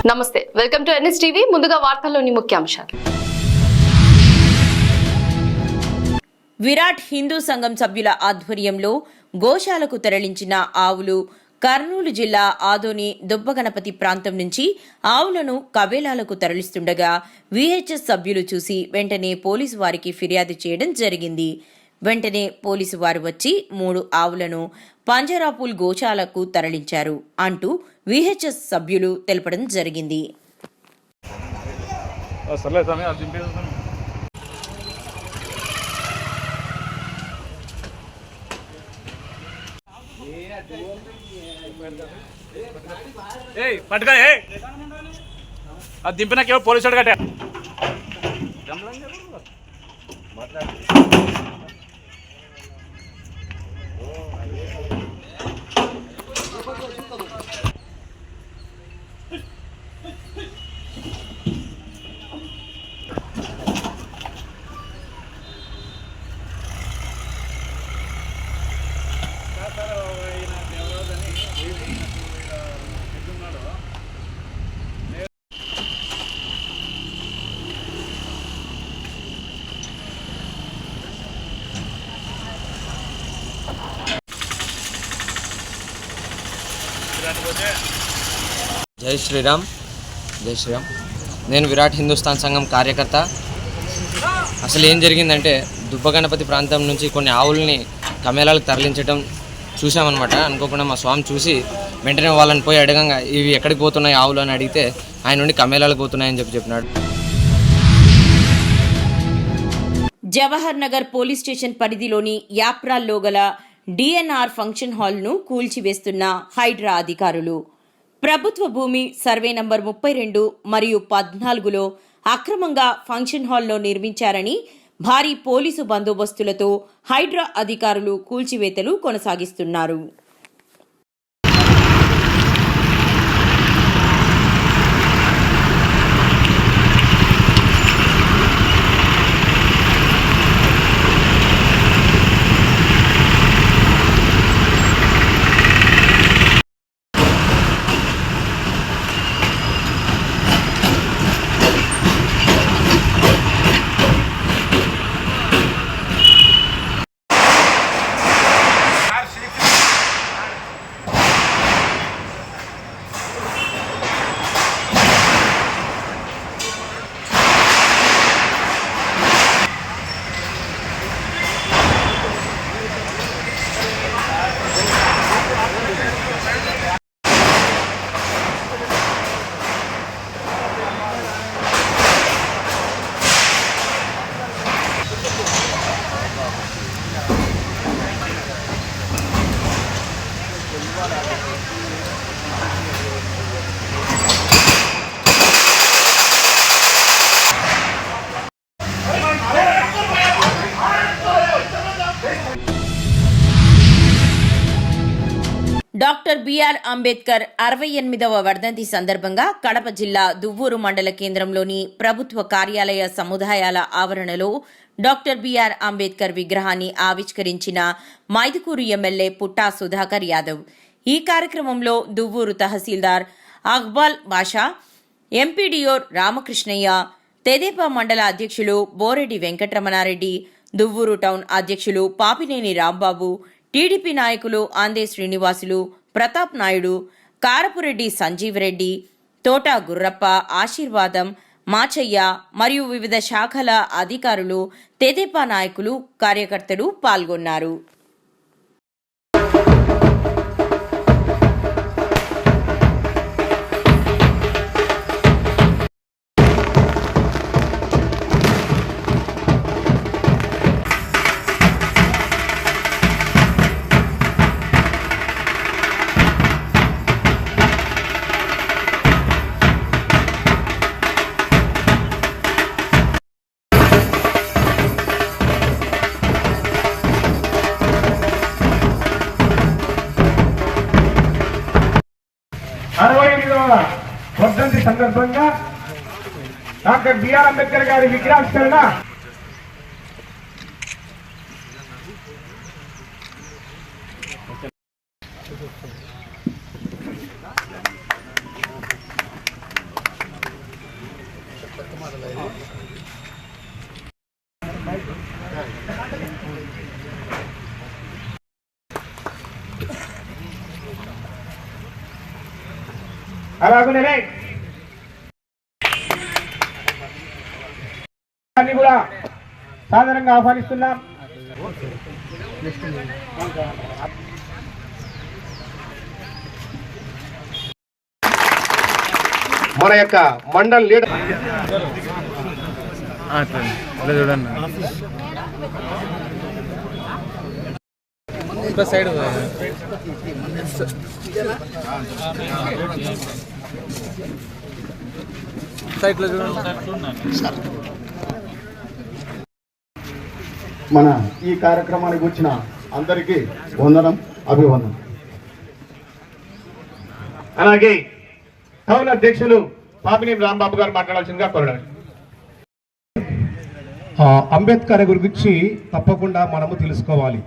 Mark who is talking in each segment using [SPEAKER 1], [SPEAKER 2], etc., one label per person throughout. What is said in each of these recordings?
[SPEAKER 1] నమస్తే, welcome to NSTV. ముందుగా వార్తల్లోని ముఖ్యాంశాలు.
[SPEAKER 2] విరాట్ హిందూ సంఘం సభ్యుల ఆధ్వర్యంలో గోశాలకు తరలించిన ఆవులు కర్నూలు జిల్లా ఆదోని దుబ్బగణపతి ప్రాంతం నుంచి ఆవులను కబేలాలకు తరలిస్తుండగా విహెచ్ఎస్ సభ్యులు చూసి వెంటనే పోలీసు వారికి ఫిర్యాదు చేయడం జరిగింది. వెంటనే పోలీసు వారు వచ్చి 3 ఆవులను పంజరాపూల్ గోశాలకు తరలించారు అంటూ విహెచ్ఎస్ సభ్యులు తెలపడం జరిగింది.
[SPEAKER 3] అది దింపినాక పోలీసు వాడు కట్టా
[SPEAKER 4] జై శ్రీరామ్. నేను విరాట్ హిందుస్థాన్ సంఘం కార్యకర్త. అసలు ఏం జరిగిందంటే దుబ్బగణపతి ప్రాంతం నుంచి కొన్ని ఆవుల్ని కమేలాలకు తరలించడం చూసామన్నమాట. అనుకోకుండా మా స్వామి చూసి వెంటనే వాళ్ళని పోయి అడగంగా ఇవి ఎక్కడికి పోతున్నాయి ఆవులు అని అడిగితే ఆయన నుండి కమేలాలకు పోతున్నాయని చెప్పినాడు.
[SPEAKER 2] జవహర్ నగర్ పోలీస్ స్టేషన్ పరిధిలోని యాప్రాల్లో గల డిఎన్ఆర్ ఫంక్షన్ హాల్ను కూల్చివేస్తున్న హైడ్రా అధికారులు ప్రభుత్వ భూమి సర్వే నంబర్ 32 మరియు 14లో అక్రమంగా ఫంక్షన్ హాల్లో నిర్మించారని భారీ పోలీసు బందోబస్తులతో హైడ్రా అధికారులు కూల్చివేతలు కొనసాగిస్తున్నారు. డాక్టర్ బిఆర్ అంబేద్కర్ 68వ వర్ధంతి సందర్భంగా కడప జిల్లా దువ్వూరు మండల కేంద్రంలోని ప్రభుత్వ కార్యాలయ సముదాయాల ఆవరణలో డాక్టర్ బిఆర్ అంబేద్కర్ విగ్రహాన్ని ఆవిష్కరించిన మైదుకూరు ఎమ్మెల్యే పుట్టా సుధాకర్ యాదవ్. ఈ కార్యక్రమంలో దువ్వూరు తహసీల్దార్ అక్బాల్ బాషా, ఎంపీడీఓ రామకృష్ణయ్య, తెదేపా మండల అధ్యక్షులు బోరెడ్డి వెంకటరమణారెడ్డి, దువ్వూరు టౌన్ అధ్యక్షులు పాపినేని రాంబాబు, టీడీపీ నాయకులు ఆందే శ్రీనివాసులు, ప్రతాప్ నాయుడు, కారపురెడ్డి సంజీవ్ రెడ్డి, తోటా గుర్రప్ప, ఆశీర్వాదం, మాచయ్య మరియు వివిధ శాఖల అధికారులు, తెదేపా నాయకులు, కార్యకర్తలు పాల్గొన్నారు.
[SPEAKER 5] వర్ధంతి సందర్భంగా డాక్టర్ బిఆర్ అంబేద్కర్ గారి విగ్రహావిష్కరణ అలాగనే అన్ని కూడా సాధారణంగా ఆహ్వానిస్తున్నాం. మన యొక్క మండల్ లీడర్
[SPEAKER 3] చూడండి సైడ్ సైడ్లో చూడండి.
[SPEAKER 6] మన ఈ కార్యక్రమానికి వచ్చిన అందరికీ వందనం, అభివందనం.
[SPEAKER 5] అలాగే టౌన్ అధ్యక్షులు పాపిని రాంబాబు గారు మాట్లాడాల్సిందిగా కోరడం.
[SPEAKER 6] అంబేద్కర్ గురించి తప్పకుండా మనము తెలుసుకోవాలి.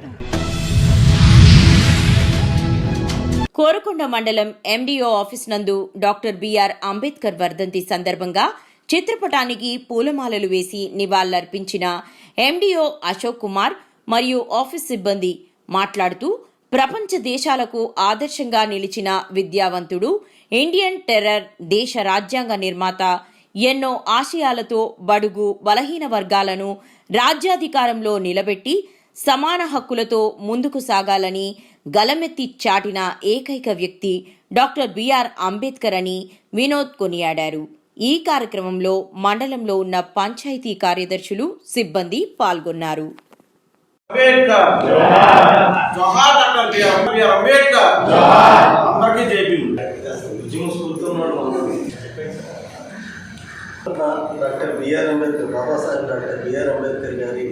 [SPEAKER 2] కోరుకొండ మండలం ఎండిఓ ఆఫీస్ నందు డాక్టర్ బిఆర్ అంబేద్కర్ వర్ధంతి సందర్భంగా చిత్రపటానికి పూలమాలలు వేసి నివాళులర్పించిన ఎండిఓ అశోక్ కుమార్ మరియు ఆఫీస్ సిబ్బంది మాట్లాడుతూ ప్రపంచ దేశాలకు ఆదర్శంగా నిలిచిన విద్యావంతుడు, ఇండియన్ టెర్రర్, దేశ రాజ్యాంగ నిర్మాత, ఎన్నో ఆశయాలతో బడుగు బలహీన వర్గాలను రాజ్యాధికారంలో నిలబెట్టి సమాన హక్కులతో ముందుకు సాగాలని గలమెత్తి చాటిన ఏకైక వ్యక్తి డాక్టర్ బిఆర్ అంబేద్కర్ అని వినోద్ కొనియాడారు. ఈ కార్యక్రమంలో మండలంలో ఉన్న పంచాయతీ కార్యదర్శులు, సిబ్బంది పాల్గొన్నారు.
[SPEAKER 7] Doctor BR Ambedkar, Babasaheb doctor BR Ambedkar గారి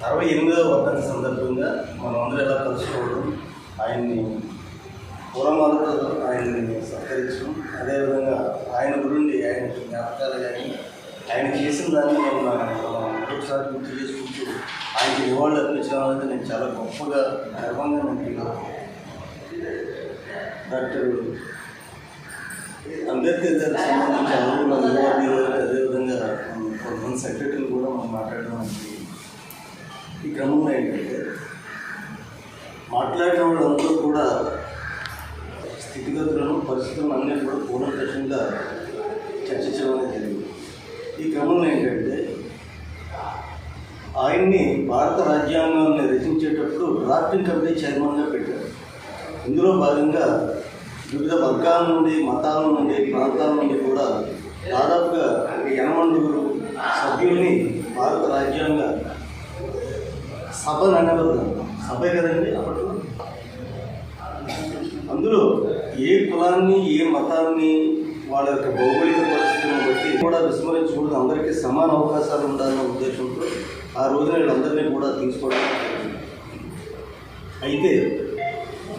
[SPEAKER 7] 68వ వర్ధంతి సందర్భంగా మనం అందరూ ఎలా కలుసుకోవడం, ఆయన్ని పూలమాలతో ఆయన్ని సత్కరించడం, అదేవిధంగా ఆయన గురించి ఆయన జ్ఞాపకాలు కానీ ఆయన చేసిన దాన్ని మనం ఒకసారి గుర్తు చేసుకుంటూ ఆయనకి నివాళులు అర్పించడం అనేది నేను చాలా గొప్పగా గర్వంగా నేను ఫీల్ అవుతాను. డాక్టర్ అంబేద్కర్ గారికి సంబంధించి అనుకున్న నివాళి, అదేవిధంగా కొంతమంది సెక్రటరీలు కూడా మనం మాట్లాడడానికి ఈ క్రమంలో ఏంటంటే మాట్లాడిన వాళ్ళందరూ కూడా స్థితిగతులను, పరిస్థితులను అన్నీ కూడా పూర్ణప్రశ్నంగా చర్చించడం అనేది జరిగింది. ఈ క్రమంలో ఏంటంటే ఆయన్ని భారత రాజ్యాంగాన్ని రచించేటప్పుడు డ్రాఫ్టింగ్ కమిటీ చైర్మన్గా పెట్టారు. ఇందులో భాగంగా వివిధ వర్గాల నుండి, మతాల నుండి, ప్రాంతాల నుండి కూడా దాదాపుగా 80 సభ్యుల్ని భారత రాజ్యాంగ సభ అనేవారు. సభే కదండి అప్పట్లో. అందులో ఏ కులాన్ని, ఏ మతాన్ని, వాళ్ళ యొక్క భౌగోళిక పరిస్థితులను బట్టి కూడా విస్మరించకూడదు, అందరికీ సమాన అవకాశాలు ఉండాలనే ఉద్దేశంతో ఆ రోజున వీళ్ళందరినీ కూడా తీసుకోవడం. అయితే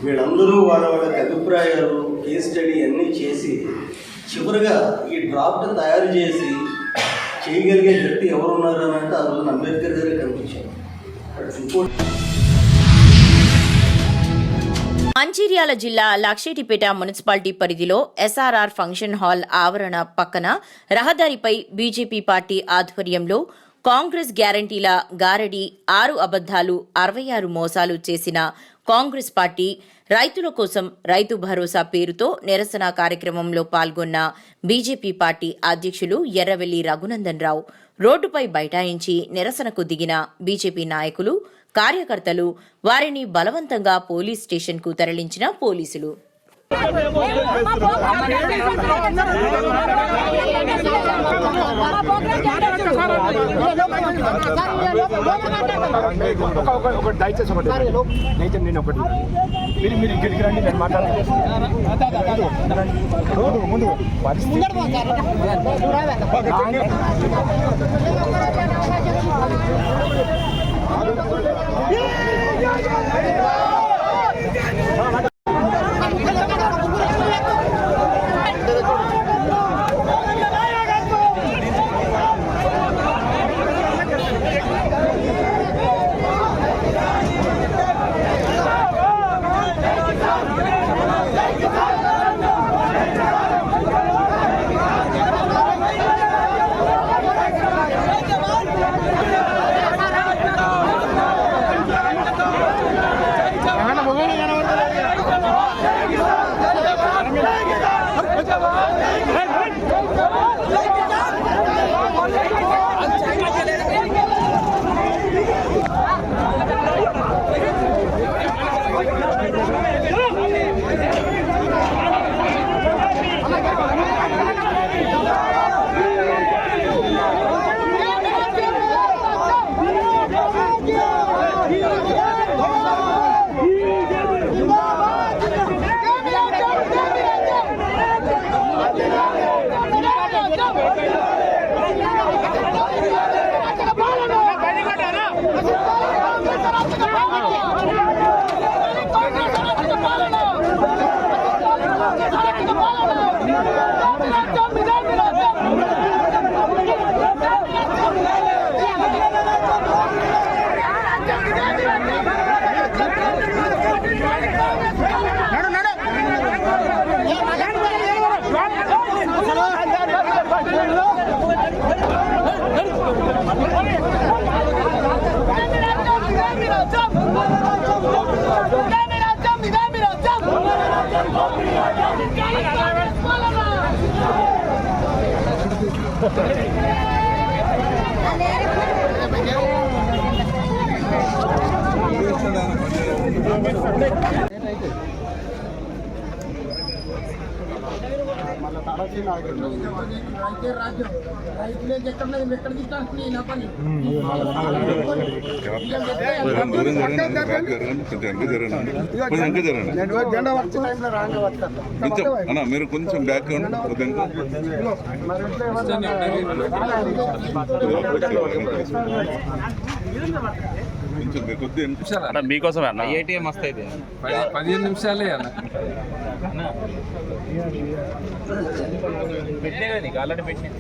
[SPEAKER 7] వీళ్ళందరూ వాళ్ళ అభిప్రాయాలు, కేస్ స్టడీ అన్నీ చేసి చివరిగా ఈ డ్రాఫ్ట్ తయారు చేసి చేయగలిగే వ్యక్తి ఎవరున్నారు అని అంటే ఆ రోజున అంబేద్కర్ గారే కనిపించారు.
[SPEAKER 2] మంచిర్యాల జిల్లా లక్షేటిపేట మున్సిపాలిటీ పరిధిలో ఎస్ఆర్ఆర్ ఫంక్షన్ హాల్ ఆవరణ పక్కన రహదారిపై బీజేపీ పార్టీ ఆధ్వర్యంలో కాంగ్రెస్ గ్యారంటీల గారడి, 6 అబద్దాలు, 66 మోసాలు చేసిన కాంగ్రెస్ పార్టీ రైతుల కోసం రైతు భరోసా పేరుతో నిరసన కార్యక్రమంలో పాల్గొన్న బీజేపీ పార్టీ అధ్యక్షులు ఎర్రవెల్లి రఘునందన్ రావు రోడ్డుపై బైఠాయించి నిరసనకు దిగిన బీజేపీ నాయకులు, కార్యకర్తలు వారిని బలవంతంగా పోలీస్ స్టేషన్కు తరలించిన పోలీసులు.
[SPEAKER 5] దయచేసి నేను ఒకటి మీరు ఇక్కడికి రండి, నేను మాట్లాడతాను. ముందు పరిస్థితి
[SPEAKER 8] అన్న మీరు కొంచెం బ్యాక్గ్రౌండ్
[SPEAKER 3] మీకోసమే అన్న
[SPEAKER 4] ఏటీఎం వస్తాయి
[SPEAKER 9] 15 నిమిషాలే అన్న.
[SPEAKER 3] పెట్టినా నీకు ఆల్రెడీ పెట్టినా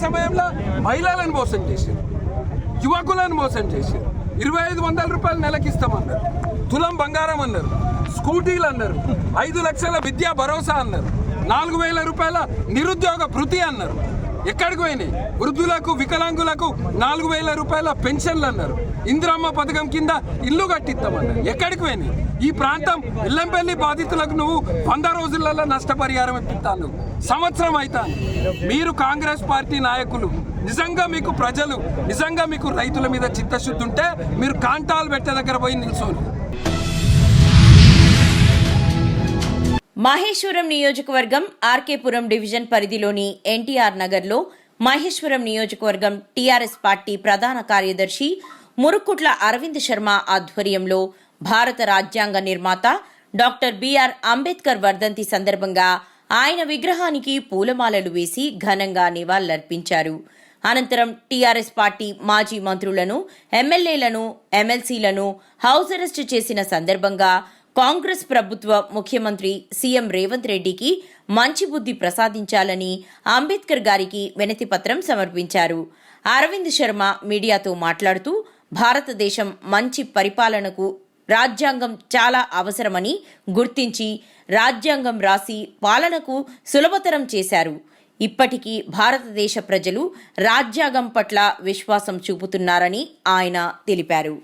[SPEAKER 9] సమయంలో మహిళలను మోసం చేశారు, యువకులను మోసం చేశారు. 2500 రూపాయలు నెలకి ఇస్తామన్నారు, తులం బంగారం అన్నారు, స్కూటీలు అన్నారు, 5 లక్షల విద్యా భరోసా అన్నారు, 4000 రూపాయల నిరుద్యోగ భృతి అన్నారు. ఎక్కడికి పోయినాయి? వృద్ధులకు వికలాంగులకు 4000 రూపాయల పెన్షన్లు అన్నారు, ఇందిరమ్మ పథకం కింద ఇల్లు కట్టిస్తామన్నారు. ఎక్కడికి పోయినాయి? ఈ ప్రాంతం ఇల్లంపల్లి బాధితులకు నువ్వు 100 రోజులలో నష్టపరిహారం ఇప్పిస్తాను, సంవత్సరం అవుతాను. మీరు కాంగ్రెస్ పార్టీ నాయకులు నిజంగా మీకు ప్రజలు నిజంగా మీకు రైతుల మీద చిత్తశుద్ధి ఉంటే మీరు కాంటాలు పెట్టే దగ్గర పోయి నిల్చోను.
[SPEAKER 2] మహేశ్వరం నియోజకవర్గం ఆర్కేపురం డివిజన్ పరిధిలోని ఎన్టీఆర్ నగర్లో మహేశ్వరం నియోజకవర్గం టీఆర్ఎస్ పార్టీ ప్రధాన కార్యదర్శి మురుక్కుట్ల అరవింద్ శర్మ ఆధ్వర్యంలో భారత రాజ్యాంగ నిర్మాత డాక్టర్ బిఆర్ అంబేద్కర్ వర్ధంతి సందర్భంగా ఆయన విగ్రహానికి పూలమాలలు వేసి ఘనంగా నివాళులర్పించారు. అనంతరం టీఆర్ఎస్ పార్టీ మాజీ మంత్రులను, ఎమ్మెల్యేలను, ఎమ్మెల్సీలను హౌస్ అరెస్ట్ చేసిన సందర్భంగా కాంగ్రెస్ ప్రభుత్వ ముఖ్యమంత్రి సీఎం రేవంత్ రెడ్డికి మంచి బుద్ధి ప్రసాదించాలని అంబేద్కర్ గారికి వినతిపత్రం సమర్పించారు. అరవింద్ శర్మ మీడియాతో మాట్లాడుతూ భారతదేశం మంచి పరిపాలనకు రాజ్యాంగం చాలా అవసరమని గుర్తించి రాజ్యాంగం రాసి పాలనకు సులభతరం చేశారు. ఇప్పటికీ భారతదేశ ప్రజలు రాజ్యాంగం పట్ల విశ్వాసం చూపుతున్నారని ఆయన తెలిపారు.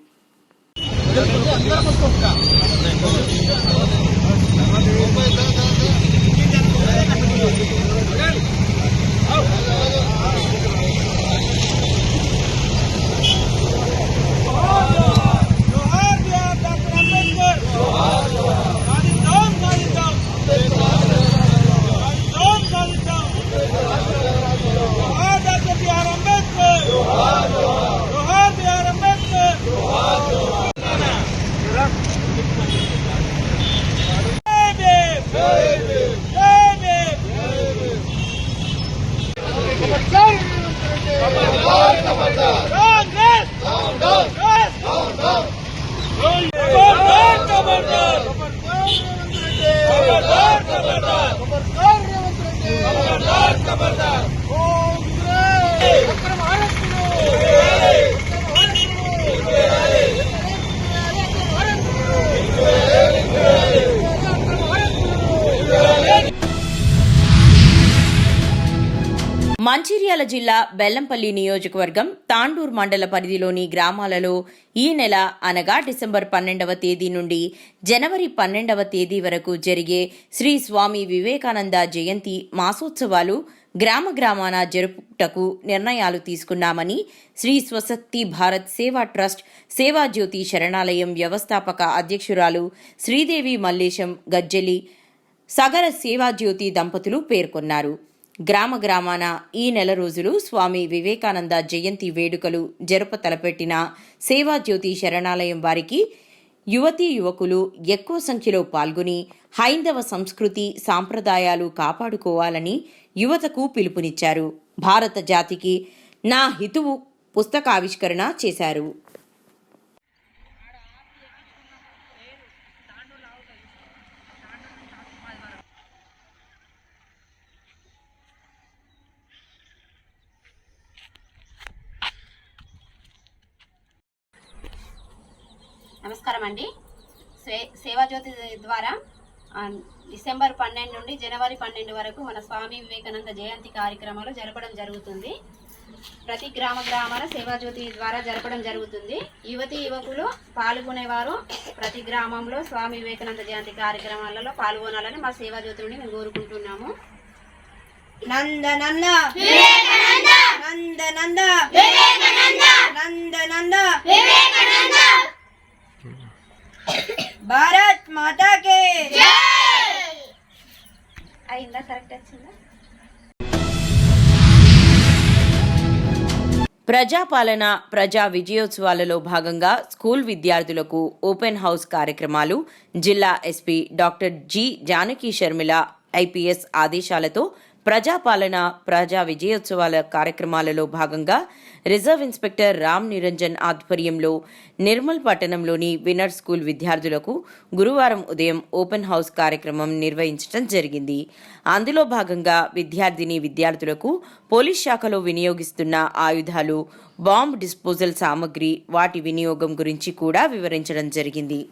[SPEAKER 2] మంచిర్యాల జిల్లా బెల్లంపల్లి నియోజకవర్గం తాండూర్ మండల పరిధిలోని గ్రామాలలో ఈ నెల అనగా డిసెంబర్ 12వ తేదీ నుండి జనవరి 12వ తేదీ వరకు జరిగే శ్రీ స్వామి వివేకానంద జయంతి మాసోత్సవాలు గ్రామాన జరుపుటకు నిర్ణయాలు తీసుకున్నామని శ్రీ స్వశక్తి భారత్ సేవా ట్రస్ట్ సేవాజ్యోతి శరణాలయం వ్యవస్థాపక అధ్యక్షురాలు శ్రీదేవి మల్లేశం గజ్జెలి సగర సేవాజ్యోతి దంపతులు పేర్కొన్నారు. గ్రామ గ్రామాన ఈ నెల రోజులు స్వామి వివేకానంద జయంతి వేడుకలు జరుప తలపెట్టిన సేవాజ్యోతి శరణాలయం వారికి యువతీ యువకులు ఎక్కువ సంఖ్యలో పాల్గొని హైందవ సంస్కృతి సాంప్రదాయాలు కాపాడుకోవాలని యువతకు పిలుపునిచ్చారు. భారత జాతికి నా హితువు పుస్తకావిష్కరణ చేశారు.
[SPEAKER 8] నమస్కారం అండి. సేవాజ్యోతి ద్వారా డిసెంబర్ 12 నుండి జనవరి 12 వరకు మన స్వామి వివేకానంద జయంతి కార్యక్రమాలు జరపడం జరుగుతుంది. ప్రతి గ్రామాల సేవాజ్యోతి ద్వారా జరపడం జరుగుతుంది. యువతీ యువకులు పాల్గొనేవారు ప్రతి గ్రామంలో స్వామి వివేకానంద జయంతి కార్యక్రమాలలో పాల్గొనాలని మా సేవాజ్యోతి నుండి మేము కోరుకుంటున్నాము. నంద నంద వివేకానంద నంద నంద వివేకానంద నంద నంద వివేకానంద భారత్ మాతా కే జై. అయిందా? కరెక్ట్ వచ్చిందా?
[SPEAKER 2] ప్రజాపాలన ప్రజా విజయోత్సవాలలో భాగంగా స్కూల్ విద్యార్థులకు ఓపెన్ హౌస్ కార్యక్రమాలు జిల్లా SP doctor G Janaki Sharmila IPS ఆదేశాలతో ప్రజాపాలన ప్రజా విజయోత్సవాల కార్యక్రమాలలో భాగంగా రిజర్వ్ ఇన్స్పెక్టర్ రామ్ నిరంజన్ ఆధ్వర్యంలో నిర్మల్ పట్టణంలోని విన్నర్ స్కూల్ విద్యార్థులకు గురువారం ఉదయం ఓపెన్ హౌస్ కార్యక్రమం నిర్వహించడం జరిగింది. అందులో భాగంగా విద్యార్థులకు పోలీస్ శాఖలో వినియోగిస్తున్న ఆయుధాలు, బాంబ్ డిస్పోజల్ సామగ్రి, వాటి వినియోగం గురించి కూడా వివరించడం జరిగింది.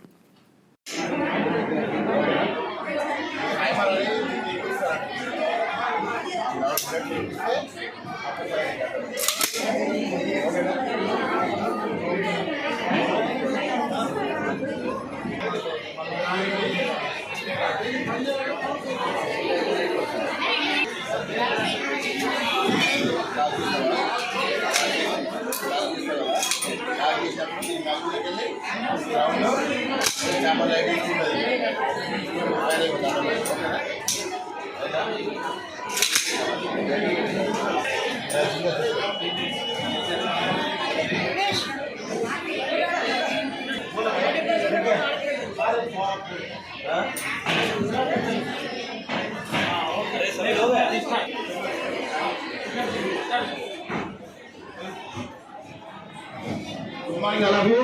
[SPEAKER 6] I love you.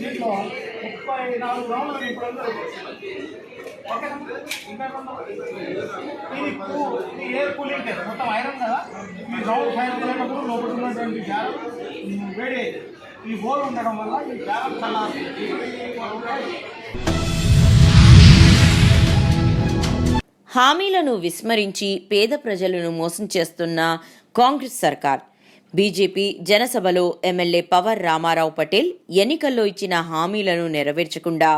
[SPEAKER 3] దీంట్లో 34 గ్రాములు ఇప్పుడు ఇది ఎయిర్ కూలింగ్ టెస్ట్, మొత్తం ఐరన్ కదా. ఈ గ్రౌండ్ ఫైర్ వెళ్ళేటప్పుడు లోపల ఉన్నటువంటి గ్యాస్ వేడి ఈ హోల్ ఉండడం వల్ల ఈ గ్యాస్ చాలా
[SPEAKER 2] హామీలను విస్మరించి పేద ప్రజలను మోసం చేస్తున్న కాంగ్రెస్ సర్కార్. బీజేపీ జనసభలో ఎమ్మెల్యే పవర్ రామారావు పటేల్ ఎన్నికల్లో ఇచ్చిన హామీలను నెరవేర్చకుండా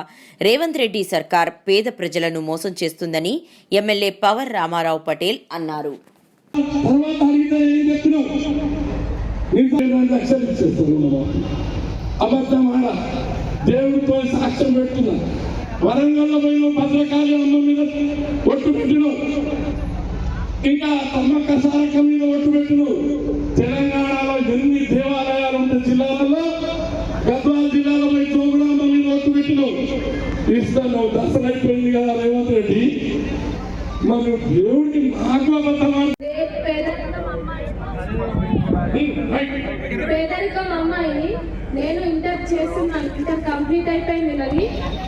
[SPEAKER 2] రేవంత్ రెడ్డి సర్కార్ పేద ప్రజలను మోసం చేస్తుందని ఎమ్మెల్యే పవర్ రామారావు పటేల్ అన్నారు.
[SPEAKER 10] దేవుడితో సాక్ష్యం పెడుతున్నా. వరంగల్లో పోయిన భద్రకాళి అమ్మ మీద ఒట్టు పెట్టినావు, ఇంకా తమ్మక్క సారక్క మీద ఒట్టు పెట్టినావు. తెలంగాణలో ఎన్ని దేవాలయాలు ఉంటే జిల్లాలలో గద్వాల జిల్లాలో పోయి జోగుడాంబ మీద ఒట్టు పెట్టినావు. ఇస్తాను దర్శనం అయిపోయింది కదా రేవంత్ రెడ్డి, మరి దేవుడికి నాకు అబద్ధమా?
[SPEAKER 11] పేదరికం అమ్మాయిని నేను ఇంటర్ చేస్తున్నాను, ఇంటర్ కంప్లీట్ అయిపోయింది. మరి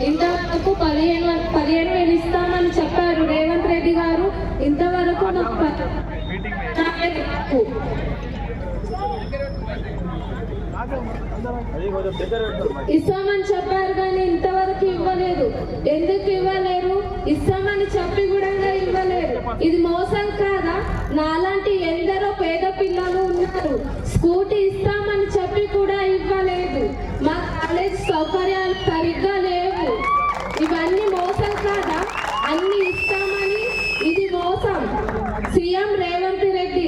[SPEAKER 11] ఇంతవరకు 15,000 ఇస్తామని చెప్పారు రేవంత్ రెడ్డి గారు. ఇంతవరకు ఇస్తామని చెప్పారు కానీ ఇంతవరకు ఇవ్వలేదు. ఎందుకు ఇవ్వలేరు? ఇస్తామని చెప్పి కూడా ఇవ్వలేరు. ఇది మోసం కాదా? నాలాంటి ఎందరో పేద పిల్లలు ఉన్నారు, స్కూటీ ఇస్తామని చెప్పి కూడా ఇవ్వలేదు. మా కాలేజ్ సౌకర్యాలు సరిగ్గా లేవు. ఇవన్నీ మోసం కాదా? అన్ని ఇస్తామని ఇది మోసం. సీఎం రేవంత్ రెడ్డి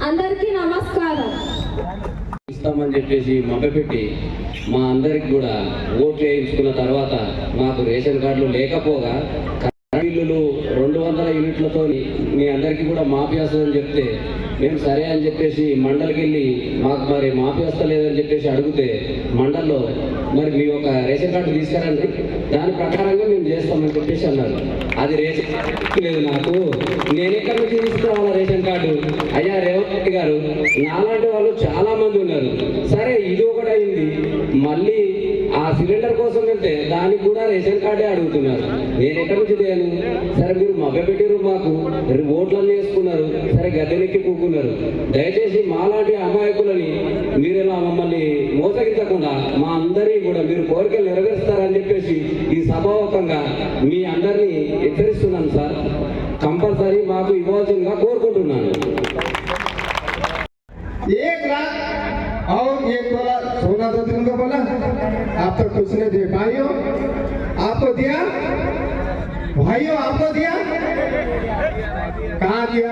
[SPEAKER 11] అందరికీ నమస్కారం.
[SPEAKER 10] ఇస్తామని చెప్పేసి మభ్యపెట్టి మా అందరికి కూడా ఓట్లు వేయించుకున్న తర్వాత మాకు రేషన్ కార్డులు లేకపోగా బిల్లులు 200 యూనిట్లతో మీ అందరికీ కూడా మాఫీ వస్తుందని చెప్తే మేము సరే అని చెప్పేసి మండలికి వెళ్ళి మాకు మరి మాఫీ వస్తలేదని చెప్పేసి అడిగితే మండల్లో మరి మీ ఒక రేషన్ కార్డు తీసుకురండి, దాని ప్రకారంగా మేము చేస్తామని చెప్పేసి అన్నారు. అది రేషన్ కార్డు లేదు నాకు, నేను ఎక్కడి నుంచి తీసుకురావాలా రేషన్ కార్డు? అయ్యా రేవంత్ రెడ్డి గారు, నాలాంటి వాళ్ళు చాలా మంది ఉన్నారు. సరే ఇది ఒకటి అయింది, మళ్ళీ ఆ సిలిండర్ కోసం వెళ్తే దానికి కూడా రేషన్ కార్డే అడుగుతున్నారు. నేను ఎక్కడి నుంచి తేను? సరే మీరు మభ్యపెట్టారు, మాకు ఓట్లన్నీ వేసుకున్నారు, సరే గద్దెనెక్కి కూకున్నారు. దయచేసి మాలాంటి అమాయకులని మీరు ఇలా మమ్మల్ని మోసగించకుండా మా అందరినీ కూడా మీరు కోరికలు నెరవేరుస్తారని చెప్పేసి ఈ సభాముఖంగా మీ అందరినీ హెచ్చరిస్తున్నాను సార్. కంపల్సరీ మాకు ఇవ్వాల్సిందిగా కోరుకుంటున్నాను.
[SPEAKER 3] 1 लाख और 1 तोला सोना तो तुमको बोला, आप तो कुछ नहीं दे भाइयों, आपको दिया भाइयों, आपको दिया कहाँ दिया?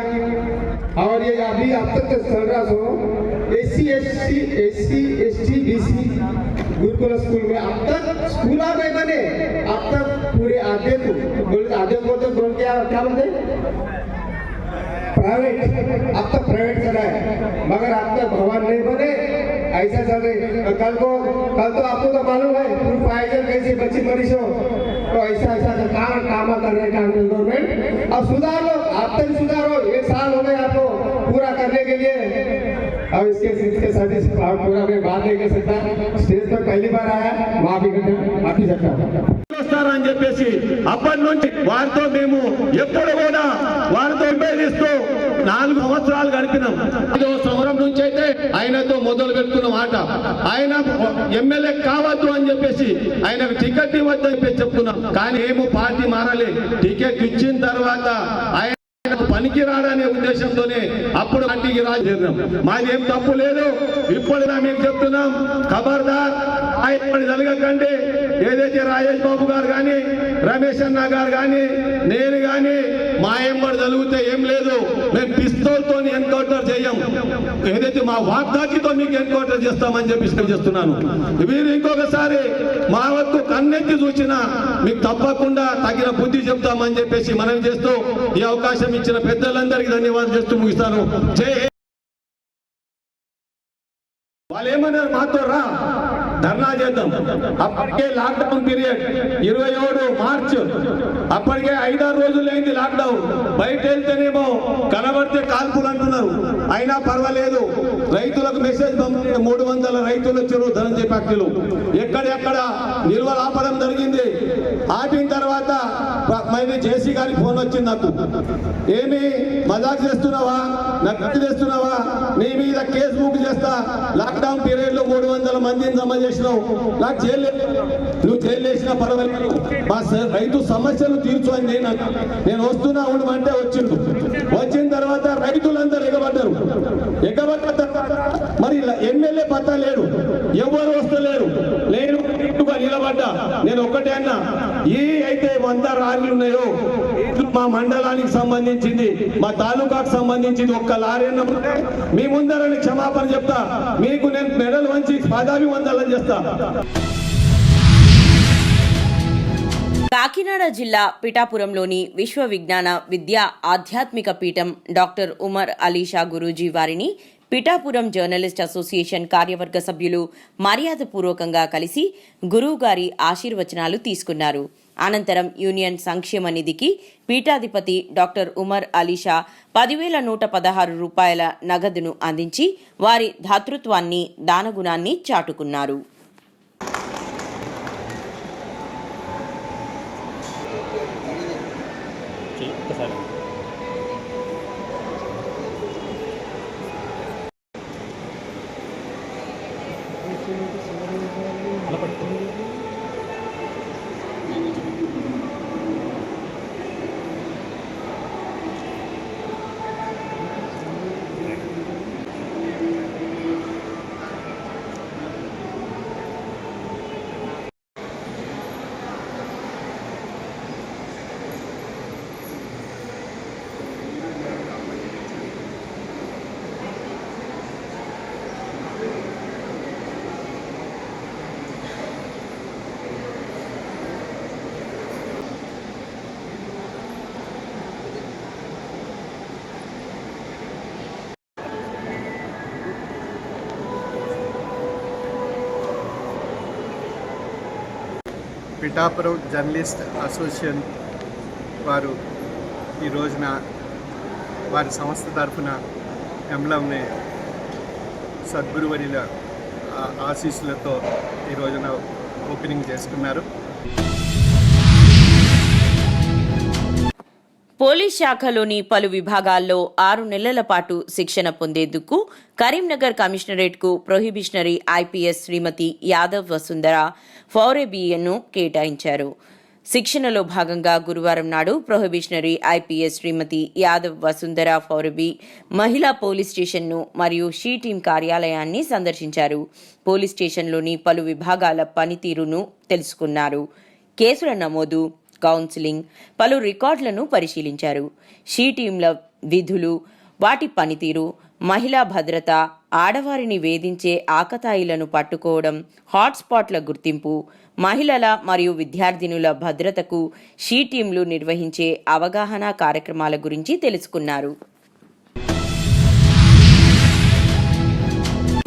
[SPEAKER 3] और ये अभी अब तक तो चल रहा सो SC ST BC Gurukul school में अब तक स्कूल नहीं बने, अब तक पूरे आधे को तो बोल क्या बोलते प्राइवेट, अब तक प्राइवेट चला है, मगर अब तक भवन नहीं बने, ऐसा चल रहे। कल तो आपको तो मालूम है कैसे बच्ची मरीज हो, तो ऐसा काम कर रहे हैं गवर्नमेंट। अब सुधार लो, आप तक सुधारो, 1 साल हो गए आपको पूरा करने के लिए। अब इसके साथ पूरा मैं बात नहीं कर सकता, स्टेज पर पहली बार आया, माफी सकता వస్తారని చెప్పేసి అప్పటి నుంచి వారితో మేము ఎప్పుడు కూడా వారితో ఉపయోగిస్తూ 4 సంవత్సరాలు గడిపినాం. 5వ సంవత్సరం నుంచి అయితే ఆయనతో మొదలు పెట్టుకున్న మాట, ఆయన ఎమ్మెల్యే కావద్దు అని చెప్పేసి ఆయనకు టికెట్ ఇవ్వద్దు అని చెప్తున్నాం. కానీ ఏమో పార్టీ మారాలి, టికెట్ ఇచ్చిన తర్వాత ఆయన పనికి రాడనే ఉద్దేశంతోనే అప్పుడు పార్టీకి రాజేద్దాం. మాది ఏం తప్పు లేదు, ఇప్పుడుగా మీకు చెప్తున్నాం, ఖబర్దార్ ఆయన జరగకండి. ఏదైతే రాజేష్ బాబు గారు కానీ రమేష్ అన్న గారు కానీ నేను కానీ మా ఎంబడి జరిగితే ఏం లేదు, మేము పిస్తోల్తో ఎన్కౌంటర్ చేయం, ఏదైతే మా వాగ్దాటితో మీకు ఎన్కౌంటర్ చేస్తామని చెప్పి చేస్తున్నాను. మీరు ఇంకొకసారి మా వరకు కన్నెత్తి చూసినా మీకు తప్పకుండా తగిన బుద్ధి చెప్తామని చెప్పేసి మనం చేస్తూ ఈ అవకాశం ఇచ్చిన పెద్దలందరికీ ధన్యవాదాలు చేస్తూ ముగిస్తాను. జై వాళ్ళు ఏమన్నారు, మాతో రా ధర్నా చేద్దాం. అప్పటికే లాక్డౌన్ పీరియడ్ 27 మార్చ్, అప్పటికే 5-6 రోజులు అయింది లాక్డౌన్. బయట వెళ్తేనేమో కనబడితే కాల్పులు అంటున్నారు, అయినా పర్వాలేదు. రైతులకు మెసేజ్ పంపిణీ 300 రైతులు వచ్చారు ధనంజయ ఫ్యాక్టరీలు, ఎక్కడెక్కడ నిల్వలు ఆపడం జరిగింది. ఆపిన తర్వాత మరి జేసీ గారికి ఫోన్ వచ్చింది నాకు, ఏమి మజాక్ చేస్తున్నావా, నక్కడి చేస్తున్నావా, నీ మీద కేసు బుక్ చేస్తా, లాక్డౌన్ పీరియడ్ లో 300 మందిని జమ చేసినావు, నాకు చేయలేదు, నువ్వు జైలు వేసినా పర్వాలేదు, మా రైతు సమస్యలు తీర్చు అని నేను వస్తున్నా ఉండమంటే వచ్చిండు. వచ్చిన తర్వాత రైతులందరూ ఎగబడ్డారు. ఎగబడ్డ తర్వాత మరి ఎమ్మెల్యే పత్తా లేడు, ఎవరు వస్తలేరు, నేను నిలబడ్డా. నేను ఒక్కటే అన్నా, ఈ అయితే 100 లారీలు ఉన్నాయో మా మండలానికి సంబంధించింది, మా తాలూకాకు సంబంధించింది, ఒక్క లారీ అన్నప్పుడు మీ ముందరని క్షమాపణ చెప్తా, మీకు నేను మెడల్ వంచి పాదాభివందనం చేస్తా.
[SPEAKER 2] కాకినాడ జిల్లా పిఠాపురంలోని విశ్వ విజ్ఞాన విద్యా ఆధ్యాత్మిక పీఠం డాక్టర్ ఉమర్ అలీషా గురూజీ వారిని పిఠాపురం జర్నలిస్ట్ అసోసియేషన్ కార్యవర్గ సభ్యులు మర్యాదపూర్వకంగా కలిసి గురువుగారి ఆశీర్వచనాలు తీసుకున్నారు. అనంతరం యూనియన్ సంక్షేమ నిధికి పీఠాధిపతి డాక్టర్ ఉమర్ అలీషా 10,116 రూపాయల నగదును అందించి వారి దాతృత్వాన్ని దానగుణాన్ని చాటుకున్నారు.
[SPEAKER 3] పిఠాపురం జర్నలిస్ట్ అసోసియేషన్ వారు ఈ రోజున వారి సంస్థ తరఫున ఎంబ్లంని సద్గురువర్యుల ఆశీస్సులతో ఈ రోజున ఓపెనింగ్ చేసుకున్నారు.
[SPEAKER 2] పోలీస్ శాఖలోని పలు విభాగాల్లో 6 నెలల పాటు శిక్షణ పొందేందుకు కరీంనగర్ కమిషనరేట్కు ప్రొహిబిషనరీ ఐపీఎస్ శ్రీమతి యాదవ్ వసుంధర ఫౌరెబియన్ను కేటాయించారు. శిక్షణలో భాగంగా గురువారం నాడు ప్రొహిబిషనరీ ఐపీఎస్ శ్రీమతి యాదవ్ వసుంధర ఫౌరెబి మహిళా పోలీస్ స్టేషన్ను మరియు షీ టీం కార్యాలయాన్ని సందర్శించారు. పోలీస్ స్టేషన్లోని పలు విభాగాల పనితీరును తెలుసుకున్నారు. కేసుల నమోదు, కౌన్సిలింగ్, పలు రికార్డులను పరిశీలించారు. షీ టీంల విధులు, వాటి పనితీరు, మహిళా భద్రత, ఆడవారిని వేధించే ఆకతాయిలను పట్టుకోవడం, హాట్స్పాట్ల గుర్తింపు, మహిళల మరియు విద్యార్థినుల భద్రతకు షీ టీంలు నిర్వహించే అవగాహన కార్యక్రమాల గురించి తెలుసుకున్నారు.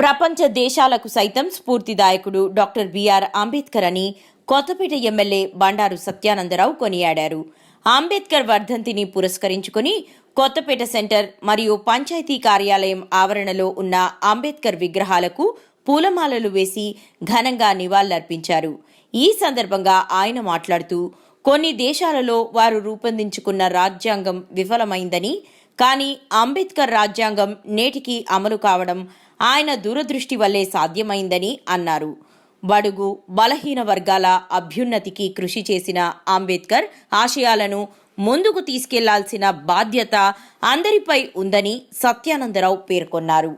[SPEAKER 2] ప్రపంచ దేశాలకు సైతం స్ఫూర్తిదాయకుడు డాక్టర్ బిఆర్ అంబేద్కర్ అని కొత్తపేట ఎమ్మెల్యే బండారు సత్యానందరావు కొనియాడారు. అంబేద్కర్ వర్ధంతిని పురస్కరించుకుని కొత్తపేట సెంటర్ మరియు పంచాయతీ కార్యాలయం ఆవరణలో ఉన్న అంబేద్కర్ విగ్రహాలకు పూలమాలలు వేసి ఘనంగా నివాళులర్పించారు. ఈ సందర్భంగా ఆయన మాట్లాడుతూ, కొన్ని దేశాలలో వారు రూపొందించుకున్న రాజ్యాంగం విఫలమైందని, కానీ అంబేద్కర్ రాజ్యాంగం నేటికి అమలు కావడం ఆయన దూరదృష్టి వల్లే సాధ్యమైందని అన్నారు. బడుగు బలహీన వర్గాల అభ్యున్నతికి కృషి చేసిన అంబేద్కర్ ఆశయాలను ముందుకు తీసుకెళ్లాల్సిన బాధ్యత అందరిపై ఉందని సత్యానందరావు పేర్కొన్నారు.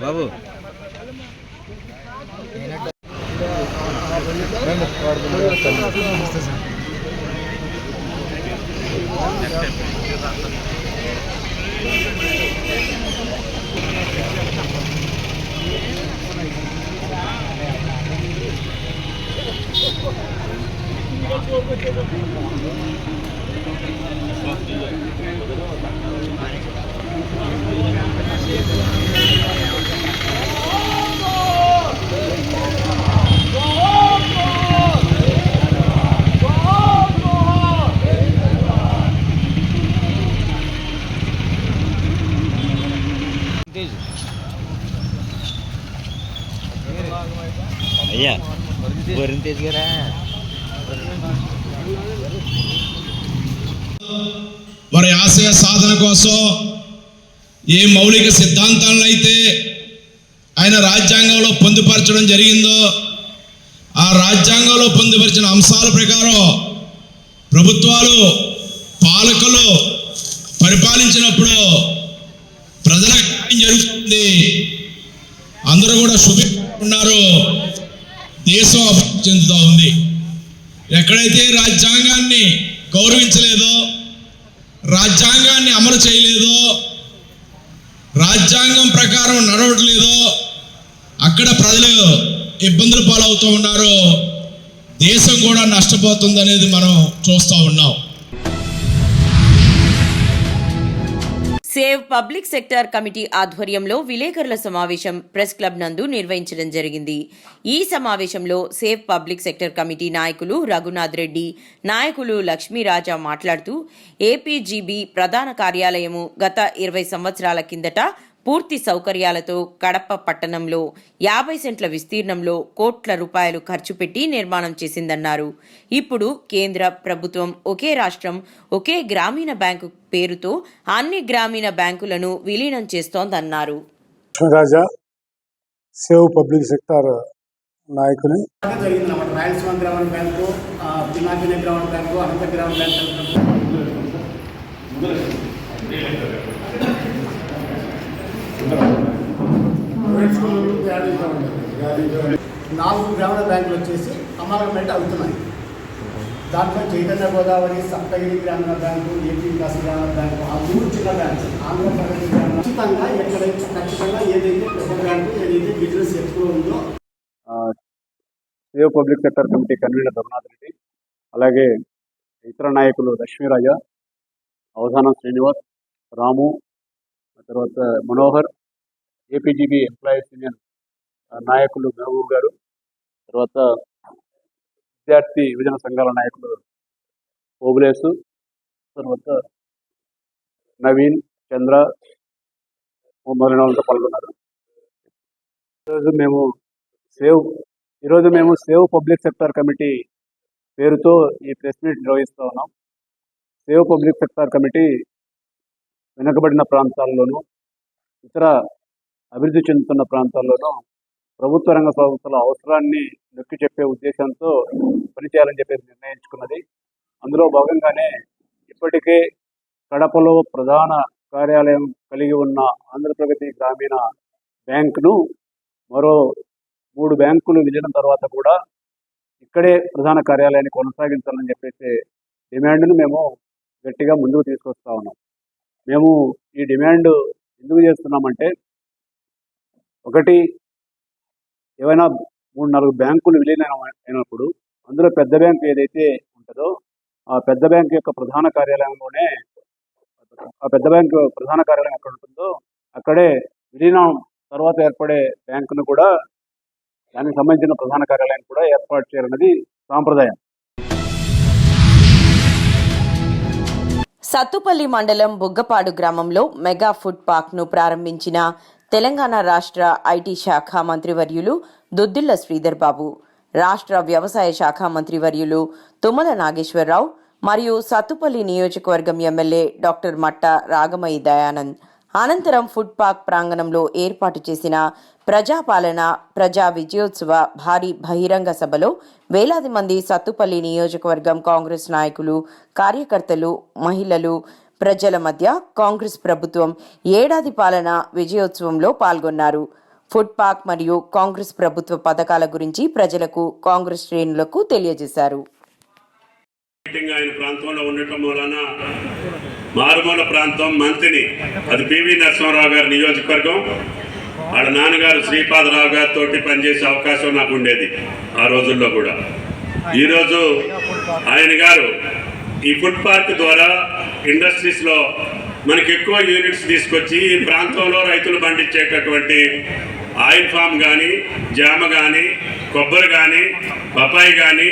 [SPEAKER 4] బాబు అయ్యా వరుణ్ గారా
[SPEAKER 10] వారి ఆశయ సాధన కోసం ఏ మౌలిక సిద్ధాంతాలను అయితే ఆయన రాజ్యాంగంలో పొందుపరచడం జరిగిందో ఆ రాజ్యాంగంలో పొందుపరిచిన అంశాల ప్రకారం ప్రభుత్వాలు పాలకులు పరిపాలించినప్పుడు ప్రజలకు జరుగుతుంది. అందరూ కూడా ఉన్నారు. దేశం అభివృద్ధి చెందుతూ ఉంది. ఎక్కడైతే రాజ్యాంగాన్ని గౌరవించలేదో, రాజ్యాంగాన్ని అమలు చేయలేదో, రాజ్యాంగం ప్రకారం నడవట్లేదో అక్కడ ప్రజలు ఇబ్బందులు పాలవుతూ ఉన్నారు. దేశం కూడా నష్టపోతుంది అనేది మనం చూస్తూ ఉన్నాం.
[SPEAKER 2] సేవ్ పబ్లిక్ సెక్టర్ కమిటీ ఆధ్వర్యంలో విలేకరుల సమావేశం ప్రెస్ క్లబ్ నందు నిర్వహించడం జరిగింది. ఈ సమావేశంలో సేవ్ పబ్లిక్ సెక్టర్ కమిటీ నాయకులు రఘునాథ్ రెడ్డి, నాయకులు లక్ష్మీరాజా మాట్లాడుతూ, ఏపీజీబీ ప్రధాన కార్యాలయము గత 20 సంవత్సరాల కిందట పూర్తి సౌకర్యాలతో కడప పట్టణంలో 50 సెంట్ల విస్తీర్ణంలో కోట్ల రూపాయలు ఖర్చు పెట్టి నిర్మాణం చేసిందన్నారు. ఇప్పుడు కేంద్ర ప్రభుత్వం ఒకే రాష్ట్రం ఒకే గ్రామీణ బ్యాంకు పేరుతో అన్ని గ్రామీణ బ్యాంకులను విలీనం చేస్తోందన్నారు.
[SPEAKER 3] రాజా సేవ్ పబ్లిక్ సెక్టర్ నాయకుని
[SPEAKER 6] రాయలసీమ గ్రామీణ బ్యాంకు, పినాకిని గ్రామీణ బ్యాంకు, అనంత గ్రామీణ బ్యాంకు, 4 గ్రామీణ బ్యాంకులు వచ్చేసి అమాల్గమేట్ అవుతున్నాయి. దాంట్లో చైతన్య గోదావరి, సప్తగిరి గ్రామీణ బ్యాంకు, ఏపీ వికాస్ గ్రామీణ బ్యాంకు, ఆ 3 చిన్న బ్యాంకు ఆంధ్రప్రదేశ్ ఖచ్చితంగా ఎక్కడైతే ఖచ్చితంగా ఏదైతే పెద్ద బ్యాంకు ఏదైతే బిజినెస్ ఎక్కువ ఉందో
[SPEAKER 3] save public sector committee convener Raghunath Reddy, అలాగే ఇతర నాయకులు లక్ష్మీరాజా,
[SPEAKER 10] అవధానం శ్రీనివాస్, రాము, తర్వాత మనోహర్, ఏపీజీబీ ఎంప్లాయీస్ యూనియన్ నాయకులు మహబూబ్ గారు, తర్వాత విద్యార్థి విభజన సంఘాల నాయకులు ఓబులేసు, తర్వాత నవీన్, చంద్ర మొదలైన వాళ్ళతో పాల్గొన్నారు. ఈరోజు మేము సేవ్ పబ్లిక్ సెక్టార్ కమిటీ పేరుతో ఈ ప్రెస్ మీట్ నిర్వహిస్తూ ఉన్నాం. సేవ్ పబ్లిక్ సెక్టార్ కమిటీ వెనుకబడిన ప్రాంతాల్లోనూ ఇతర అభివృద్ధి చెందుతున్న ప్రాంతాల్లోనూ ప్రభుత్వ రంగ సంస్థల అవసరాన్ని నొక్కి చెప్పే ఉద్దేశంతో పనిచేయాలని చెప్పేసి నిర్ణయించుకున్నది. అందులో భాగంగానే ఇప్పటికే కడపలో ప్రధాన కార్యాలయం కలిగి ఉన్న ఆంధ్రప్రగతి గ్రామీణ బ్యాంకును మరో 3 బ్యాంకులు విలీనం తర్వాత కూడా ఇక్కడే ప్రధాన కార్యాలయాన్ని కొనసాగించాలని చెప్పేసి డిమాండ్ను మేము గట్టిగా ముందుకు తీసుకొస్తా ఉన్నాం. మేము ఈ డిమాండ్ ఎందుకు చేస్తున్నామంటే, ఒకటి, ఏవైనా 3-4 బ్యాంకులు విలీనం అయినప్పుడు అందులో పెద్ద బ్యాంకు ఏదైతే ఉంటుందో ఆ పెద్ద బ్యాంకు యొక్క ప్రధాన కార్యాలయంలోనే ఎక్కడ ఉంటుందో అక్కడే విలీనం తర్వాత ఏర్పడే బ్యాంకును కూడా, దానికి సంబంధించిన ప్రధాన కార్యాలయాన్ని కూడా ఏర్పాటు చేయాలన్నది సాంప్రదాయం.
[SPEAKER 2] సత్తుపల్లి మండలం బుగ్గపాడు గ్రామంలో మెగా ఫుడ్ పార్క్ను ప్రారంభించిన తెలంగాణ రాష్ట్ర ఐటీ శాఖ మంత్రివర్యులు దుద్దిళ్ల శ్రీధర్ బాబు, రాష్ట్ర వ్యవసాయ శాఖ మంత్రివర్యులు తుమ్మల నాగేశ్వరరావు మరియు సత్తుపల్లి నియోజకవర్గం ఎమ్మెల్యే డాక్టర్ మట్ట రాగమయి దయానంద్ అనంతరం ఫుడ్ పార్క్ ప్రాంగణంలో ఏర్పాటు చేసిన ప్రజాపాలన ప్రజా విజయోత్సవ భారీ బహిరంగ సభలో వేలాది మంది సత్తుపల్లి నియోజకవర్గం కాంగ్రెస్ నాయకులు, కార్యకర్తలు, మహిళలు, ప్రజల మధ్య కాంగ్రెస్ ప్రభుత్వం ఏడాది పాలన విజయోత్సవంలో పాల్గొన్నారు. ఫుడ్ పార్క్ మరియు కాంగ్రెస్ ప్రభుత్వ పథకాల గురించి ప్రజలకు, కాంగ్రెస్ శ్రేణులకు తెలియజేశారు.
[SPEAKER 10] ఆయన ప్రాంతంలో ఉండటం వలన మారుమూల ప్రాంతం మంత్రిని, అది పివి నరసింహారావు గారి నియోజకవర్గం, వాళ్ళ నాన్నగారు శ్రీపాదరావు గారితో పనిచేసే అవకాశం నాకు ఉండేది ఆ రోజుల్లో కూడా. ఈరోజు ఆయన గారు ఈ ఫుడ్ పార్క్ ద్వారా ఇండస్ట్రీస్లో మనకి ఎక్కువ యూనిట్స్ తీసుకొచ్చి ఈ ప్రాంతంలో రైతులు పండించేటటువంటి ఆయిల్ ఫామ్ కానీ, జామ కానీ, కొబ్బరి కానీ, బొప్పాయి కానీ,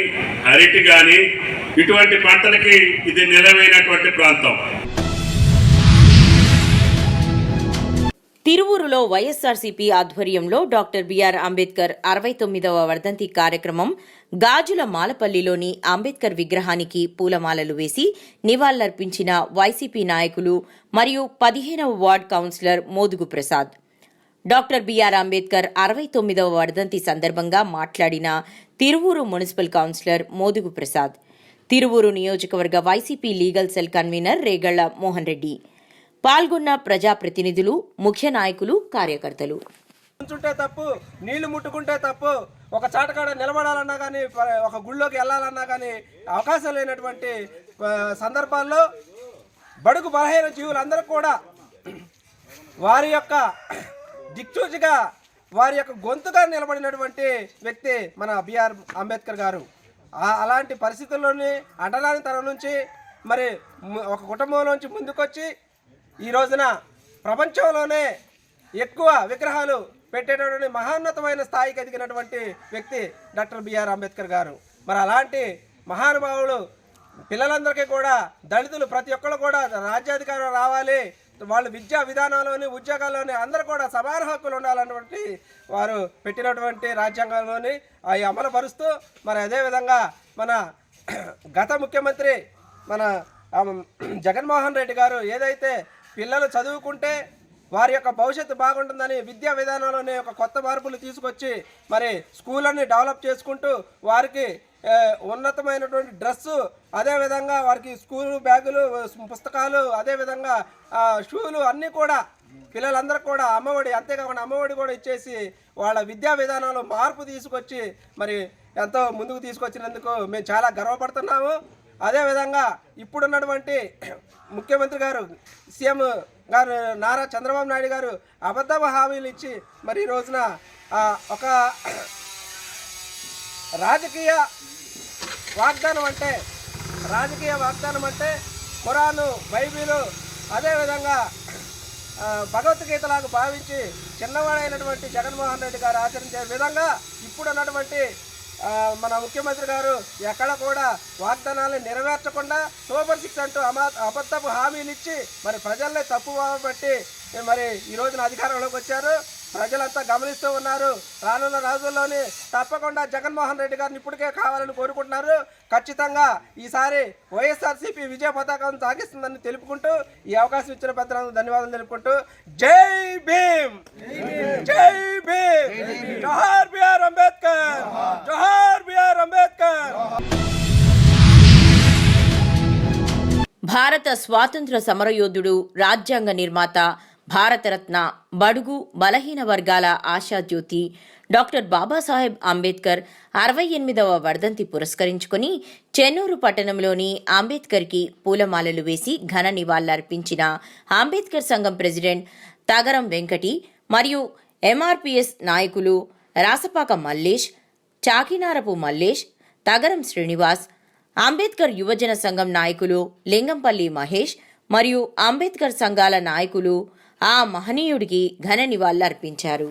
[SPEAKER 10] అరటి కానీ, ఇటువంటి పంటలకి ఇది నిలవైనటువంటి ప్రాంతం.
[SPEAKER 2] తిరువూరులో వైఎస్ఆర్సీపీ ఆధ్వర్యంలో డాక్టర్ బిఆర్ అంబేద్కర్ 69వ వర్ధంతి కార్యక్రమం గాజుల మాలపల్లిలోని అంబేద్కర్ విగ్రహానికి పూలమాలలు వేసి నివాళులర్పించిన వైసీపీ నాయకులు మరియు 15వ ward councillor Modugu Prasad. Doctor BR Ambedkar 69వ వర్ధంతి సందర్భంగా మాట్లాడిన తిరువూరు మున్సిపల్ కౌన్సిలర్ మోదుగు ప్రసాద్, తిరువూరు నియోజకవర్గ YCP legal cell convenor Regalla Mohan Reddy, పాల్గొన్న ప్రజాప్రతినిధులు, ముఖ్య నాయకులు, కార్యకర్తలు.
[SPEAKER 12] తప్పు, నీళ్లు ముట్టుకుంటే తప్పు, ఒక చాటకాడ నిలబడాలన్నా కానీ, ఒక గుళ్ళోకి వెళ్ళాలన్నా కానీ అవకాశం లేనటువంటి సందర్భాల్లో బడుగు బలహీన జీవులందరూ కూడా వారి యొక్క దిక్సూచిగా, వారి యొక్క గొంతుగా నిలబడినటువంటి వ్యక్తి మన బిఆర్ అంబేద్కర్ గారు. అలాంటి పరిస్థితుల్లోని అంటరాని తరం నుంచి మరి ఒక కుటుంబంలోంచి ముందుకొచ్చి ఈ రోజున ప్రపంచంలోనే ఎక్కువ విగ్రహాలు పెట్టేటటువంటి మహోన్నతమైన స్థాయికి ఎదిగినటువంటి వ్యక్తి డాక్టర్ బిఆర్ అంబేద్కర్ గారు. మరి అలాంటి మహానుభావులు పిల్లలందరికీ కూడా, దళితులు ప్రతి ఒక్కరు కూడా రాజ్యాధికారం రావాలి, వాళ్ళు విద్యా విధానంలోని, ఉద్యోగాల్లోని అందరూ కూడా సమాన హక్కులు ఉండాలన్నటువంటి వారు పెట్టినటువంటి రాజ్యాంగంలోని అవి అమలు పరుస్తూ, మరి అదేవిధంగా మన గత ముఖ్యమంత్రి మన జగన్మోహన్ రెడ్డి గారు ఏదైతే పిల్లలు చదువుకుంటే వారి యొక్క భవిష్యత్తు బాగుంటుందని విద్యా విధానంలోనే ఒక కొత్త మార్పులు తీసుకొచ్చి మరి స్కూళ్ళని డెవలప్ చేసుకుంటూ వారికి ఉన్నతమైనటువంటి డ్రెస్సు, అదేవిధంగా వారికి స్కూల్ బ్యాగులు, పుస్తకాలు, అదేవిధంగా షూలు అన్నీ కూడా పిల్లలందరూ కూడా అమ్మఒడి, అంతేకాకుండా అమ్మఒడి కూడా ఇచ్చేసి వాళ్ళ విద్యా విధానంలో మార్పు తీసుకొచ్చి మరి ఎంతో ముందుకు తీసుకొచ్చినందుకు మేము చాలా గర్వపడుతున్నాము. అదేవిధంగా ఇప్పుడున్నటువంటి ముఖ్యమంత్రి గారు, సీఎం గారు నారా చంద్రబాబు నాయుడు గారు అబద్ధ హామీలు ఇచ్చి మరి ఈ రోజున ఒక రాజకీయ వాగ్దానం అంటే ఖురాను, బైబిలు, అదేవిధంగా భగవద్గీతలాగా భావించి చిన్నవాడైనటువంటి జగన్మోహన్ రెడ్డి గారు ఆచరించే విధంగా ఇప్పుడు ఉన్నటువంటి మన ముఖ్యమంత్రి గారు ఎక్కడ కూడా వాగ్దానాలను నెరవేర్చకుండా సూపర్ 6 అంటూ అబద్ధపు హామీలు ఇచ్చి మరి ప్రజల్ని తప్పువ బట్టి మరి ఈ రోజున అధికారంలోకి వచ్చారు. ప్రజలంతా గమనిస్తూ ఉన్నారు. రానున్న రోజుల్లోనే తప్పకుండా జగన్మోహన్ రెడ్డి గారిని ఇప్పటికే కావాలని కోరుకుంటున్నారు. ఖచ్చితంగా ఈసారి వైఎస్ఆర్సీపీ విజయ పతాకం సాగిస్తుందని తెలుపుకుంటూ ఈ అవకాశం ఇచ్చిన పెద్దలందరూ ధన్యవాదాలు తెలుపుకుంటూ జై భీమ్, జై భీమ్, జోహార్ బిఆర్ అంబేద్కర్, జోహార్ బిఆర్ అంబేద్కర్.
[SPEAKER 2] భారత స్వాతంత్ర సమరయోధుడు, రాజ్యాంగ నిర్మాత, భారతరత్న, బడుగు బలహీన వర్గాల ఆశాజ్యోతి డాక్టర్ బాబాసాహెబ్ అంబేద్కర్ 68వ వర్ధంతి పురస్కరించుకుని చెన్నూరు పట్టణంలోని అంబేద్కర్కి పూలమాలలు వేసి ఘన నివాళులర్పించిన అంబేద్కర్ సంఘం ప్రెసిడెంట్ తగరం వెంకటి మరియు ఎంఆర్పీఎస్ నాయకులు రాసపాక మల్లేష్, చాకినారపు మల్లేష్, తగరం శ్రీనివాస్, అంబేద్కర్ యువజన సంఘం నాయకులు లింగంపల్లి మహేష్ మరియు అంబేద్కర్ సంఘాల నాయకులు ఆ మహనీయుడికి ఘన నివాళులర్పించారు.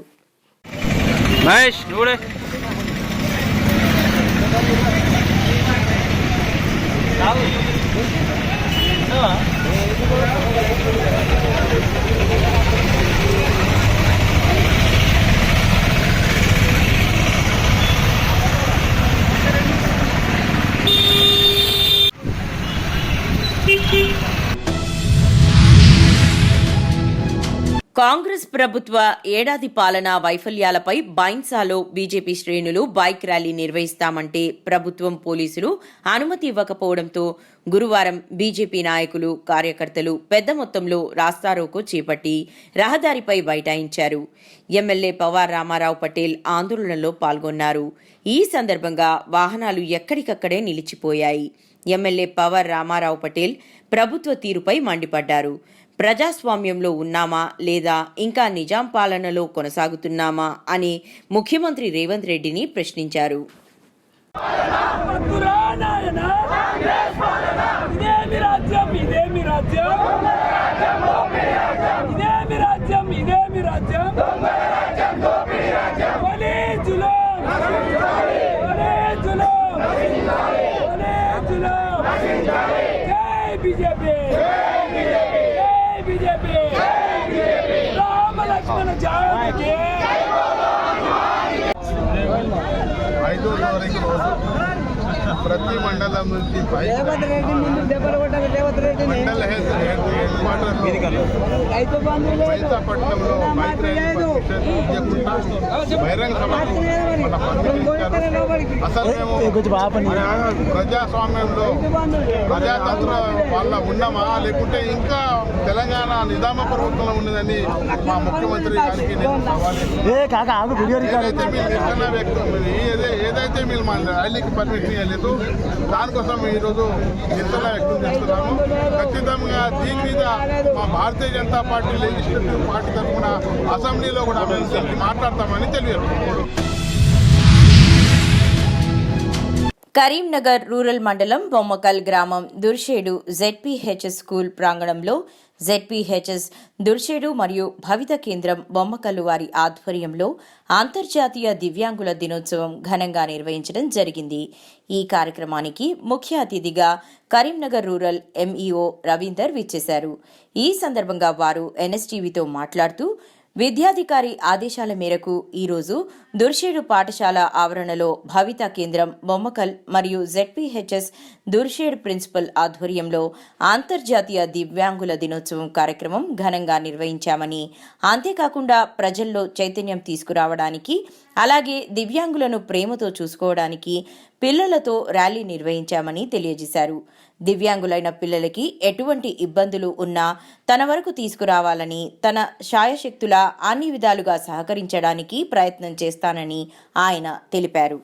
[SPEAKER 2] కాంగ్రెస్ ప్రభుత్వ ఏడాది పాలనా వైఫల్యాలపై బైన్సాలో బీజేపీ శ్రేణులు బైక్ ర్యాలీ నిర్వహిస్తామంటే ప్రభుత్వం పోలీసులు అనుమతి ఇవ్వకపోవడంతో గురువారం బీజేపీ నాయకులు, కార్యకర్తలు పెద్ద మొత్తంలో రాస్తారోకో చేపట్టి రహదారిపై బైఠాయించారు. ఎమ్మెల్యే పవార్ రామారావు పటేల్ ఆందోళనలో పాల్గొన్నారు. ఈ సందర్భంగా వాహనాలు ఎక్కడికక్కడే నిలిచిపోయాయి. ఎమ్మెల్యే పవార్ రామారావు పటేల్ ప్రభుత్వ తీరుపై మండిపడ్డారు. ప్రజాస్వామ్యంలో ఉన్నామా లేదా ఇంకా నిజాం పాలనలో కొనసాగుతున్నామా అని ముఖ్యమంత్రి రేవంత్ రెడ్డిని ప్రశ్నించారు.
[SPEAKER 3] ప్రతి మండలం నుంచి మండల మైతాపట్నంలో బహిరంగ సభ అసలు మేము ప్రజాస్వామ్యంలో ప్రజాతంత్ర వాళ్ళ ఉన్నామా లేకుంటే ఇంకా తెలంగాణ నిజామ ప్రభుత్వంలో ఉన్నదని మా ముఖ్యమంత్రి గారికి నేను ఏదైతే మీరు మా ర్యాలీకి పర్మిషన్ ఇవ్వలేదు దానికోసం ఈరోజు నిరసన వ్యక్తం చేస్తున్నాము. ఖచ్చితంగా దీని మీద మా Bharatiya Janata party legislative party తరఫున అసెంబ్లీలో కూడా మాట్లాడతామని తెలియదు.
[SPEAKER 2] కరీంనగర్ రూరల్ మండలం బొమ్మకల్ గ్రామం దుర్షేడు జెడ్పీహెచ్ఎస్ స్కూల్ ప్రాంగణంలో జెడ్పీహెచ్ఎస్ దుర్షేడు మరియు భవిత కేంద్రం బొమ్మకల్లు వారి ఆధ్వర్యంలో అంతర్జాతీయ దివ్యాంగుల దినోత్సవం ఘనంగా నిర్వహించడం జరిగింది. ఈ కార్యక్రమానికి ముఖ్య అతిథిగా కరీంనగర్ రూరల్ ఎంఈఓ రవీందర్ విచ్చేశారు. ఈ సందర్భంగా వారు ఎన్ఎస్టీవీతో మాట్లాడుతూ విద్యాధికారి ఆదేశాల మేరకు ఈరోజు దుర్షేడు పాఠశాల ఆవరణలో భవిత కేంద్రం బొమ్మకల్ మరియు జెడ్పీహెచ్ఎస్ దుర్షేడ్ ప్రిన్సిపల్ ఆధ్వర్యంలో అంతర్జాతీయ దివ్యాంగుల దినోత్సవం కార్యక్రమం ఘనంగా నిర్వహించామని, అంతేకాకుండా ప్రజల్లో చైతన్యం తీసుకురావడానికి అలాగే దివ్యాంగులను ప్రేమతో చూసుకోవడానికి పిల్లలతో ర్యాలీ నిర్వహించామని తెలియజేశారు. దివ్యాంగులైన పిల్లలకి ఎటువంటి ఇబ్బందులు ఉన్నా తన వరకు తీసుకురావాలని, తన శాయశక్తులా అన్ని విధాలుగా సహకరించడానికి ప్రయత్నం చేస్తానని ఆయన తెలిపారు.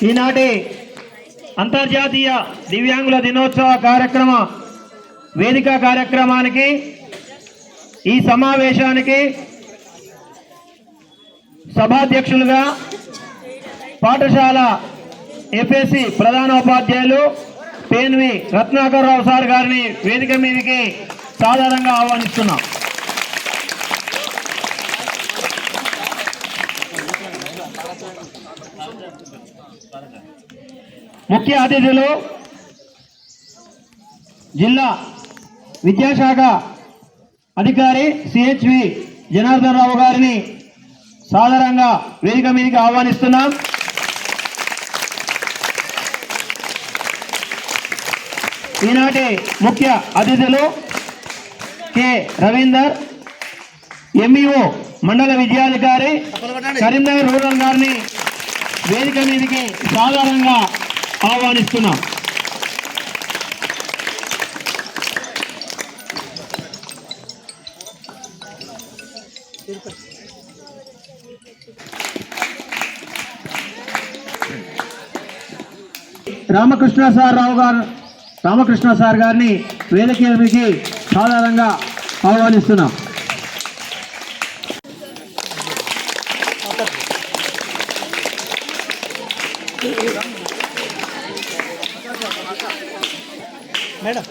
[SPEAKER 3] ఈనాటి అంతర్జాతీయ దివ్యాంగుల దినోత్సవ కార్యక్రమ వేదిక కార్యక్రమానికి ఈ సమావేశానికి సభాధ్యక్షులుగా పాఠశాల ఎఫ్ఎస్సి ప్రధానోపాధ్యాయులు పేన్వి రత్నాకర్ రావు సార్ గారిని వేదిక మీదకి సాధారణంగా ఆహ్వానిస్తున్నాం. ముఖ్య అతిథులు జిల్లా విద్యాశాఖ అధికారి సిహెచ్వి జనార్దన్ రావు గారిని సాధారణంగా వేదిక మీదకి ఆహ్వానిస్తున్నాం. ఈనాటి ముఖ్య అతిథులు కె రవీందర్ ఎంఈఓ మండల విద్యాధికారి కరీంనగర్ రూరల్ గారిని వేదిక మీదకి సాధారణంగా ఆహ్వానిస్తున్నాం. రామకృష్ణ సార్ గారిని వేదిక మీదకి సాధారణంగా ఆహ్వానిస్తున్నాం.
[SPEAKER 12] మేడం